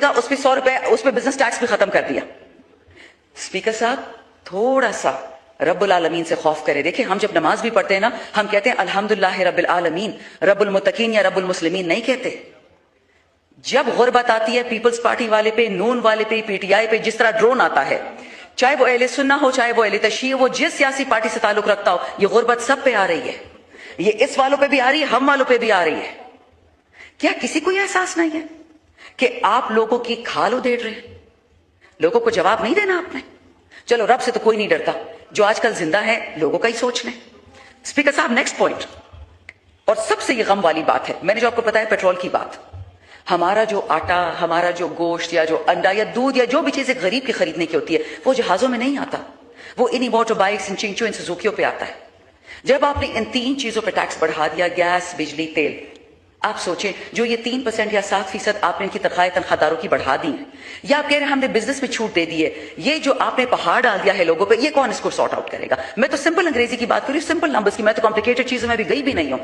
का उस पर 100 रुपए, उस पर बिजनेस टैक्स भी खत्म कर दिया। स्पीकर साहब थोड़ा सा रब्बुल आलमीन से खौफ करे। देखिए हम जब नमाज भी पढ़ते हैं ना, हम कहते हैं अल्हम्दुलिल्लाह रब्बिल आलमीन, रब्बुल मुत्तकीन या रब्बुल मुस्लिमीन नहीं कहते। जब गुर्बत आती है पीपल्स पार्टी वाले पे, नून वाले पे, पीटीआई पे जिस तरह ड्रोन आता है, चाहे वो अहले सुन्ना हो, चाहे वो अहले तशय्युई, वो जिस सियासी पार्टी से ताल्लुक रखता हो, ये गुर्बत सब पे आ रही है। ये इस वालों पे भी आ रही है, हम वालों पे भी आ रही है। क्या किसी को यह एहसास नहीं है कि आप लोगों की खाल उधेड़ रहे हैं? लोगों को जवाब नहीं देना आपने? चलो रब से तो कोई नहीं डरता, जो आजकल जिंदा है लोगों का ही सोच लें। स्पीकर साहब नेक्स्ट पॉइंट, और सबसे ये गम वाली बात है, मैंने जो आपको बताया पेट्रोल की बात, हमारा जो आटा, हमारा जो गोश्त या जो अंडा या दूध या जो भी चीजें गरीब की खरीदने की होती है, वो जहाजों में नहीं आता, वो इन्हीं मोटर बाइक्स, इन चिंचो, इन सुजुकियों पे आता है। जब आपने इन 3 चीजों पे टैक्स बढ़ा दिया, गैस, बिजली, तेल, आप सोचें जो ये 3% या 7% आपने इनकी तनख्वाहदारों की बढ़ा दी है, या आप कह रहे हैं हमने बिजनेस में छूट दे दी है, ये जो आपने पहाड़ डाल दिया है लोगों पे, ये कौन इसको सॉर्ट आउट करेगा? मैं तो सिंपल अंग्रेजी की बात करूं, सिंपल नंबर्स की, मैं तो कॉम्प्लिकेटेड चीजों में भी गई भी नहीं हूं।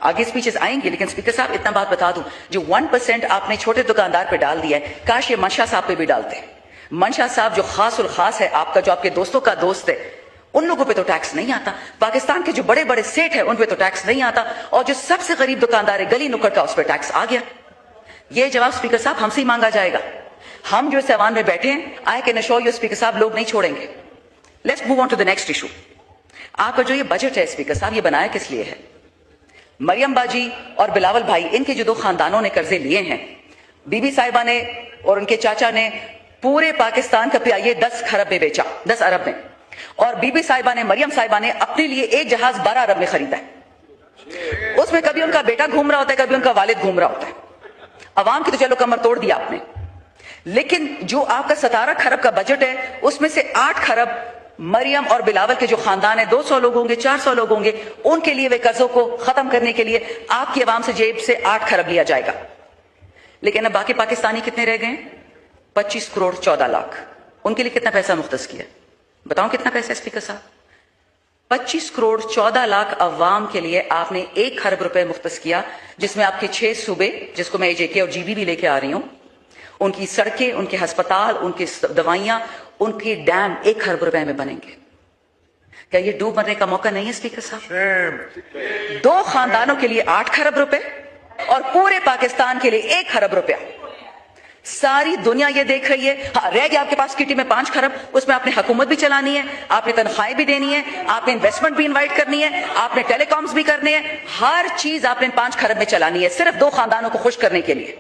आगे स्पीचेस आएंगे, लेकिन स्पीकर साहब इतना बात बता दूं, जो 1% आपने छोटे दुकानदार पे डाल दिया है, काश ये मंशा साहब पे भी डालते। मंशा साहब जो खास उल खास है आपका, जो आपके दोस्तों का दोस्त है, उन लोगों पे तो टैक्स नहीं आता। पाकिस्तान के जो बड़े बड़े सेठ हैं उन पे तो टैक्स नहीं आता, और जो सबसे गरीब दुकानदार है गली नुक्कड़ का, उस पर टैक्स आ गया। ये जवाब स्पीकर साहब हमसे ही मांगा जाएगा। हम जो इस ऐवान में बैठे हैं, I can assure you speaker साहब, लोग नहीं छोड़ेंगे। Let's move on to the next issue. आपका जो ये बजट है स्पीकर साहब, ये बनाया किस लिए है? मरियम बाजी और बिलावल भाई, इनके जो 2 खानदानों ने कर्जे लिए हैं, बीबी साहिबा ने और उनके चाचा ने पूरे पाकिस्तान का पियाये 10 खरब में बेचा, 10 अरब में, और बीबी साहिबा ने, मरियम साहिबा ने अपने लिए एक जहाज 12 अरब में खरीदा है। उसमें कभी उनका बेटा घूम रहा होता है, कभी उनका वालिद घूम रहा होता है। अवाम की तो चलो कमर तोड़ दिया आपने, लेकिन जो आपका 17 खरब का बजट है, उसमें से 8 खरब मरियम और बिलावल के जो खानदान है, 200 लोग होंगे, 400 लोग होंगे, उनके लिए, वे कर्जों को खत्म करने के लिए आपकी आवाम से जेब से 8 खरब लिया जाएगा। लेकिन अब बाकी पाकिस्तानी कितने रह गए? 25 करोड़ 14 लाख। उनके लिए कितना पैसा मुख्तस किया? बताओ कितना पैसा है स्पीकर साहब? 25 करोड़ 14 लाख अवाम के लिए आपने 1 खरब रुपए मुख्तस किया, जिसमें आपके 6 सूबे, जिसको मैं एजेके और जीबी भी लेके आ रही हूं, उनकी सड़कें, उनके अस्पताल, उनकी दवाइयां, उनके डैम 1 खरब रुपए में बनेंगे। क्या ये डूब मरने का मौका नहीं है स्पीकर साहब? 2 खानदानों के लिए 8 खरब रुपए और पूरे पाकिस्तान के लिए 1 खरब रुपया। सारी दुनिया ये देख रही है। हाँ, रह गया आपके पास किटी में 5 खरब, उसमें आपने हुकूमत भी चलानी है, आपने तनख्वाहें भी देनी है, आपने इन्वेस्टमेंट भी इनवाइट करनी है, आपने टेलीकॉम्स भी करने हैं, हर चीज आपने 5 खरब में चलानी है, सिर्फ 2 खानदानों को खुश करने के लिए।